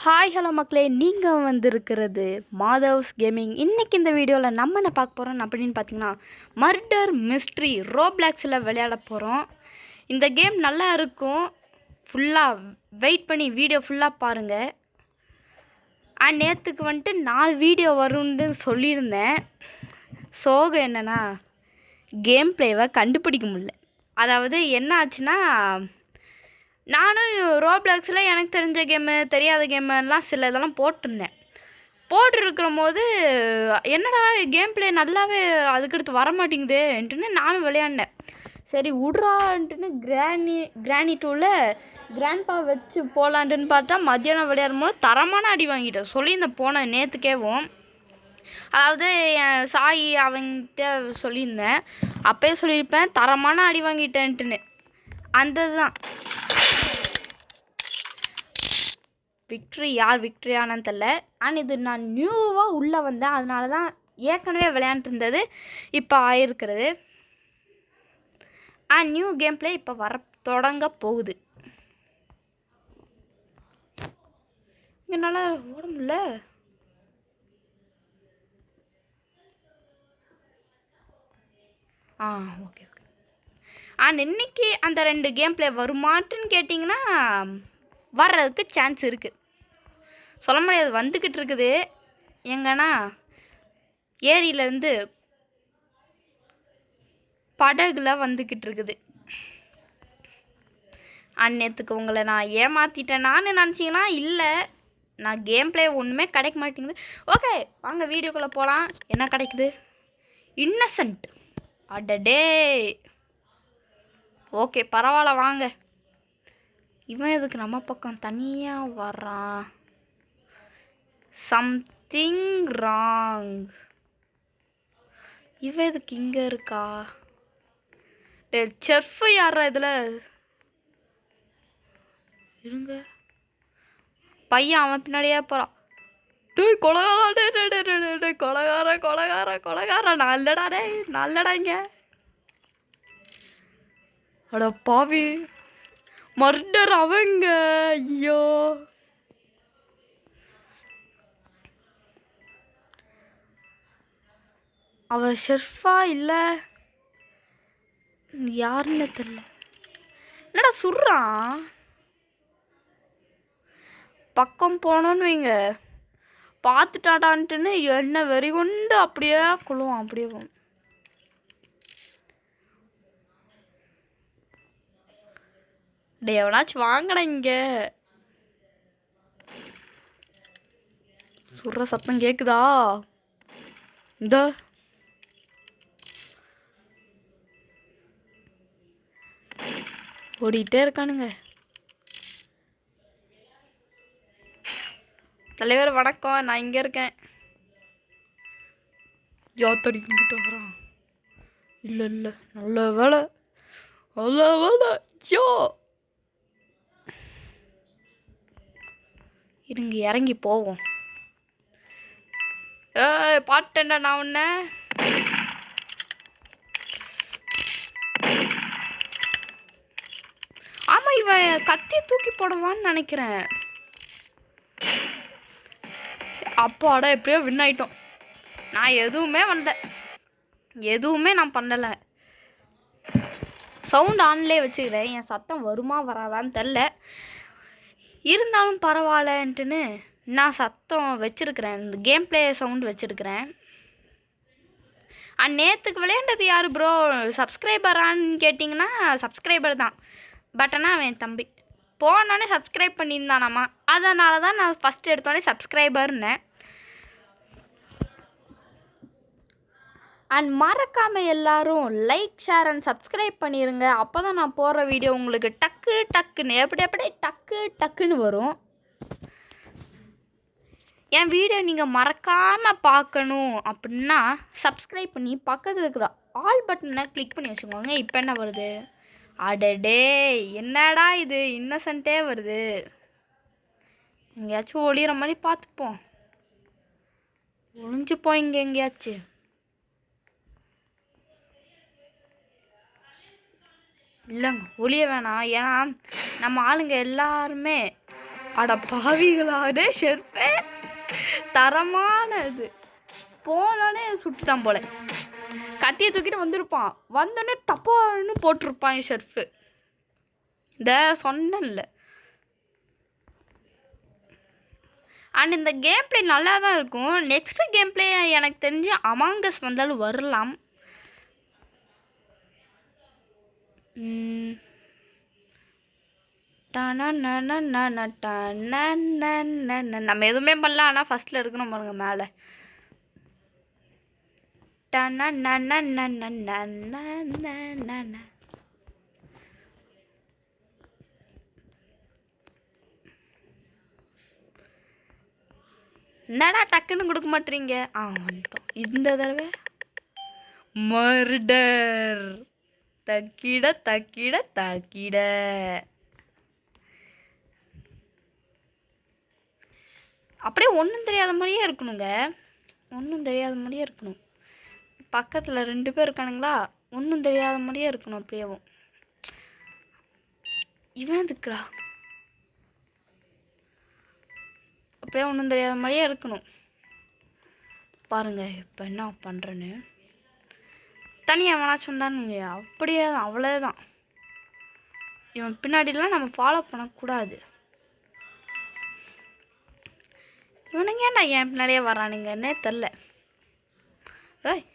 Hi hello மக்களே, நீங்கள் வந்திருக்கிறது மாதவ்ஸ் கேமிங். இன்றைக்கி இந்த வீடியோவில் நம்ம என்ன பார்க்க போகிறோம் அப்படின்னு பார்த்தீங்கன்னா, மர்டர் மிஸ்ட்ரி ரோப்ளாக்ஸில் விளையாட போகிறோம். இந்த கேம் நல்லா இருக்கும். ஃபுல்லாக வெயிட் பண்ணி வீடியோ ஃபுல்லாக பாருங்கள். நேற்றுக்கு வந்துட்டு 4 வீடியோ வரும்னு சொல்லியிருந்தேன். சோகம் என்னென்னா, கேம் பிளேவை கண்டுபிடிக்க முடியல. அதாவது என்ன ஆச்சுன்னா, நானும் ரோப்ளாக்ஸில் எனக்கு தெரிஞ்ச கேமு தெரியாத கேமெல்லாம் சில இதெல்லாம் போட்டிருந்தேன். போட்டுருக்கிற போது என்னடா கேம் பிளே நல்லாவே அதுக்கடுத்து வரமாட்டேங்குதுன்ட்டுன்னு நானும் விளையாண்டேன். சரி விட்றான்ட்டுன்னு கிராணி 2ல் கிராண்ட்பா வச்சு போகலான்ட்டுன்னு பார்த்தா மத்தியானம் விளையாடும் போது தரமான அடி வாங்கிட்டேன். சொல்லியிருந்தேன் போன நேற்றுக்கேவும். அதாவது என் சாய் அவங்கிட்ட சொல்லியிருந்தேன். அப்போயே சொல்லியிருப்பேன் தரமான அடி வாங்கிட்டேன்ட்டுன்னு. அந்த தான் விக்ட்ரி யார் விக்ட்ரி ஆனான்னு தெரில. இது நான் நியூவாக உள்ளே வந்தேன். அதனால தான் ஏற்கனவே விளையாண்டுருந்தது இப்போ ஆயிருக்கிறது. நியூ கேம் பிளே இப்போ வர தொடங்க போகுது. இங்கே நல்லா ஓட முடியல. Okay okay. இன்னைக்கு அந்த 2 கேம் பிளே வருமாட்டுன்னு கேட்டிங்கன்னா வர்றதுக்கு சான்ஸ் இருக்குது. சொல்ல முடியாது, வந்துக்கிட்டு இருக்குது. எங்கன்னா ஏரியிலேருந்து படகுல வந்துக்கிட்டு இருக்குது. நேற்றுக்கு உங்களை நான் ஏமாற்றிட்டேனான்னு நினச்சிங்கன்னா இல்லை, நான் கேம் பிளே ஒன்றுமே கிடைக்க மாட்டேங்குது. ஓகே வாங்க வீடியோக்குள்ளே போகலாம். என்ன கிடைக்குது? இன்னசென்ட். அடடே ஓகே பரவாயில்ல வாங்க. இவன் எதுக்கு நம்ம பக்கம் தனியாக வர்றான்? Something wrong. இவன் எதுக்கு இங்கே இருக்கா? செஃப் யாரா இதில் இருங்க. பையன் அவன் பின்னாடியே போகிறான். கொலகார நல்லடா டே நல்லடாங்க. அட பாவி மர்டர் அவங்க. ஐயோ அவ ஷெர்ஃபா இல்லை யாருன்னு தெரியல. என்னடா சுடுறான்? பக்கம் போனோன்னு வைங்க பார்த்துட்டாடான்ட்டுன்னு என்ன வெறி கொண்டு அப்படியே கொள்ளுவான். அப்படியே டே எவனாச்சும் வாங்கடா இங்க. சுடுற சத்தம் கேக்குதா? இந்த ஓடிட்டே இருக்கானுங்க. தலைவர் வணக்கம், நான் இங்கே இருக்கேன். யாத்தடி இங்கிட்ட வரான். இல்லை இல்லை நல்ல வேலை நல்ல வேலை. யோ இருங்க இறங்கி போவோம். பாட்டேன்டா நான் உன்ன. ஆமாம் இவன் கத்தியை தூக்கி போடுவான்னு நினைக்கிறேன். அப்பாடா எப்படியோ வின் ஆயிட்டோம். நான் எதுவுமே நான் பண்ணலை. சவுண்ட் ஆன்லேயே வச்சுக்கிறேன். என் சத்தம் வருமா வராதான்னு தெரில. இருந்தாலும் பரவாயில்லன்ட்டுன்னு நான் சத்தம் வச்சுருக்கிறேன். இந்த கேம் பிளே சவுண்டு வச்சுருக்கிறேன். நேற்றுக்கு விளையாண்டது யார் ப்ரோ சப்ஸ்கிரைபரான்னு கேட்டிங்கன்னா சப்ஸ்கிரைபர் தான். பட் ஆனால் அவன் தம்பி போனோடனே சப்ஸ்கிரைப் பண்ணியிருந்தானாமா. அதனால தான் நான் ஃபஸ்ட் எடுத்தோடனே சப்ஸ்கிரைபர்னேன். மறக்காமல் எல்லோரும் லைக் ஷேர் அண்ட் சப்ஸ்கிரைப் பண்ணிடுங்க. அப்போ தான் நான் போடுற வீடியோ உங்களுக்கு டக்குன்னு எப்படி டக்குன்னு வரும். என் வீடியோ நீங்கள் மறக்காமல் பார்க்கணும் அப்படின்னா சப்ஸ்கிரைப் பண்ணி பக்கத்தில் இருக்கிற ஆல் பட்டனை கிளிக் பண்ணி வச்சுக்கோங்க. இப்போ என்ன வருது? அடடே என்னடா இது இன்னசென்ட்டே வருது. எங்கேயாச்சும் ஒளிகிற மாதிரி பார்த்துப்போம். ஒளிஞ்சுப்போம் இங்கே எங்கேயாச்சும். இல்லைங்க ஒளிய வேணாம். ஏன்னா நம்ம ஆளுங்க எல்லாருமே அட பாவிகளானே ஷெர்ஃபே தரமான இது போனோடனே சுட்டுட்டான் போல. கத்தியை தூக்கிட்டு வந்திருப்பான், வந்தோடனே தப்பான்னு போட்டிருப்பான் ஷெர்ஃபு. இந்த சொன்னல. அண்ட் இந்த கேம் பிளே நல்லா தான் இருக்கும். நெக்ஸ்ட் கேம் பிளே எனக்கு தெரிஞ்சு அமாங்கஸ் வந்தாலும் வரலாம். நம்ம எதுவுமே பண்ணல, ஆனால் ஃபர்ஸ்ட்ல இருக்கணும் பாருங்க மேலே. என்னடா டக்குன்னு கொடுக்க மாட்டீங்க? வந்துட்டோம். இந்த தடவை மர்டர். தக்கிட தக்கிட தக்கிட. அப்படியே ஒன்றும் தெரியாத மாதிரியே இருக்கணுங்க. ஒன்றும் தெரியாத மாதிரியே இருக்கணும். பக்கத்தில் 2 பேர் இருக்கானுங்களா, ஒன்றும் தெரியாத மாதிரியே இருக்கணும். அப்படியேவும் இவன் எதுக்குறா? அப்படியே ஒன்றும் தெரியாத மாதிரியே இருக்கணும். பாருங்க இப்போ என்ன பண்ணுறேன்னு. தனியாக வேணாச்சும் தானுங்க, அப்படியே தான், அவ்வளோதான். இவன் பின்னாடிலாம் நம்ம ஃபாலோ பண்ணக்கூடாது. இவனுங்க ஏன்டா என் பின்னாடியே வரானுங்கன்னே தெரில. ஏய்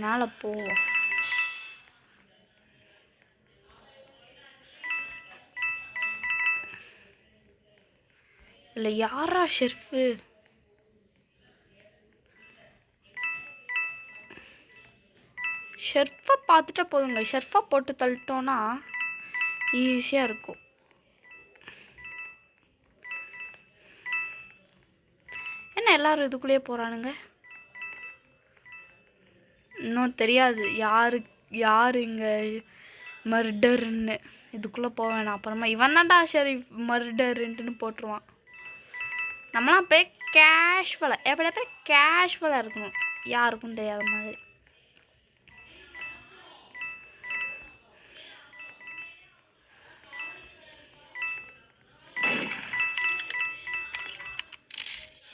மேலே போவோம். இல்லை யாரா ஷெர்ஃபு? ஷெர்ஃபை பார்த்துட்டா போதுங்க. ஷெர்ஃபை போட்டு தள்ளிட்டோன்னா ஈஸியாக இருக்கும். என்ன எல்லாரும் இதுக்குள்ளேயே போகிறானுங்க? இன்னும் தெரியாது யார் இங்கே மர்டர்ன்னு. இதுக்குள்ளே போவேன் அப்புறமா இவன் தான்டா சரி மர்டருன்ட்டுன்னு போட்டுருவான். நம்மளாம் அப்படியே எப்படி கேஷுவலாக இருக்கணும், யாருக்கும் தெரியாத மாதிரி.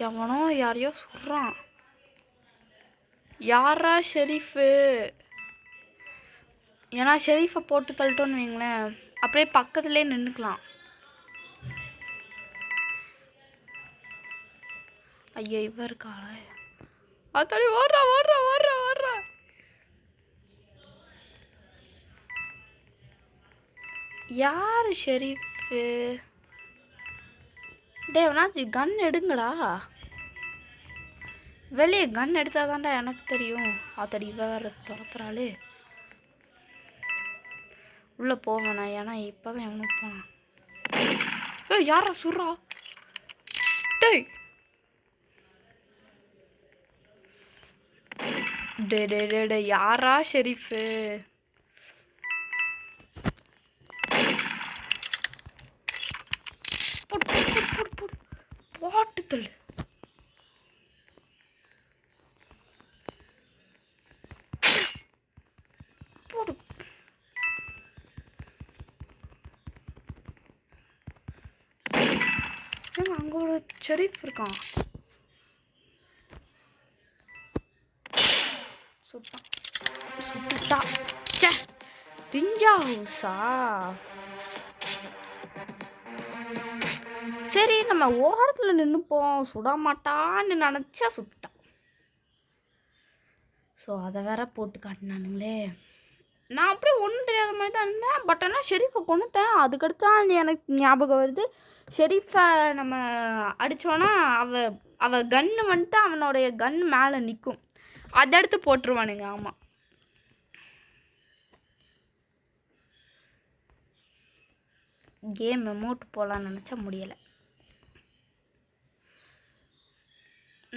எவனோ யாரையோ சொல்கிறான். யாரா ஷெரீஃபு? ஏன்னா ஷெரீஃபை போட்டு தள்ளிட்டோன்னு வைங்களேன், அப்படியே பக்கத்துலேயே நின்றுக்கலாம். ஐயோ இவ இருக்காள. அத்தாடி ஓடுறா. யார் ஷெரீஃபு? டே வேணாச்சு கன் எடுங்கடா. வெளியே கன் எடுத்தா தான்டா எனக்கு தெரியும். அத்தடி வேற துரத்துறாளே. உள்ளே போவேண்ணா, ஏன்னா இப்போதான் எவனும் போனான். யாரா சுடுறா? டேய் டே யாரா ஷெரீஃபு? போட்டு தள்ளு. போடு. அங்க ஒரு ஷெரீஃப் இருக்கான். சுட்டா ரிஞ்சா ஹவுஸா? சரி நம்ம ஓரத்தில் நின்றுப்போம், சுட மாட்டான்னு நினச்சா சுட்டான். ஸோ அதை வேற போட்டு காட்டினானுங்களே. நான் அப்படியே ஒன்றும் தெரியாத மாதிரி தான் இருந்தேன். பட் ஆனால் ஷெரீஃபை கொண்டுட்டேன். அதுக்கடுத்து தான் எனக்கு ஞாபகம் வருது, ஷெரீஃபை நம்ம அடித்தோன்னா அவள் கன்று வந்துட்டு அவனுடைய கன்று மேலே நிற்கும், அதை எடுத்து போட்டுருவானுங்க. ஆமாம், கேம் எமௌண்ட் போகலான்னு நினச்சா முடியலை.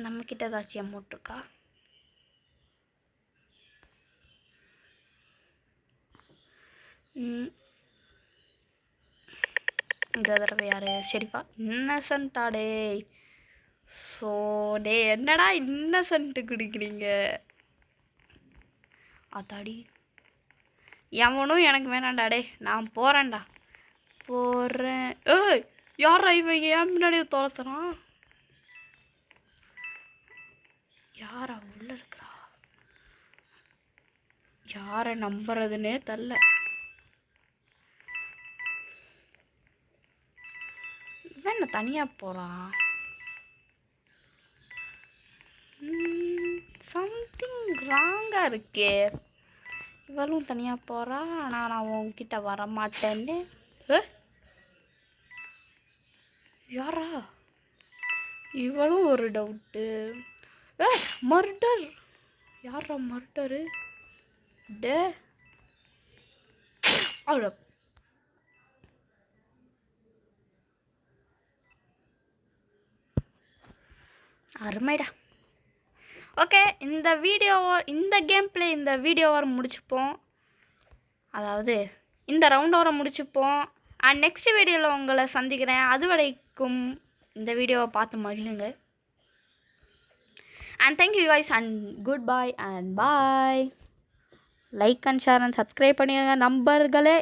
நம்மக்கிட்ட ஏதாச்சும் அமௌண்ட் இருக்கா? இந்த தடவை யார் ஷெரீஃபா? இன்னசென்ட்டா? டே ஸோ டே என்னடா இன்னசென்ட்டு குடிக்கிறீங்க? அதாடி எவனும் எனக்கு வேணாண்டா. டே நான் போகிறேன்டா. போகிறேன். ஏய் யாரா இவன் ஏன் முன்னாடியே துரத்துறான்? யாரா உள்ள இருக்கிறா? யாரை நம்புறதுன்னே தெரில. இவன் என்ன தனியாக போகிறான்? சம்திங் ராங்காக இருக்கே. இவளும் தனியாக போகிறா. ஆனால் நான் உன்கிட்ட வரமாட்டேன்னு. யாரா இவளும்? ஒரு டவுட்டு. மர்டர். யாரா மர்டரு? டே அவ்வளோ அருமைடா. ஓகே, இந்த கேம் பிளே இந்த வீடியோவோட முடிச்சுப்போம். அதாவது இந்த ரவுண்டோட முடிச்சுப்போம். அண்ட் நெக்ஸ்ட் வீடியோவில் உங்களை சந்திக்கிறேன். அது வரைக்கும் இந்த வீடியோவை பார்த்து மகிழுங்க. And thank you guys and good bye and bye. Like and share and subscribe பண்ணிடுங்க நண்பர்களே.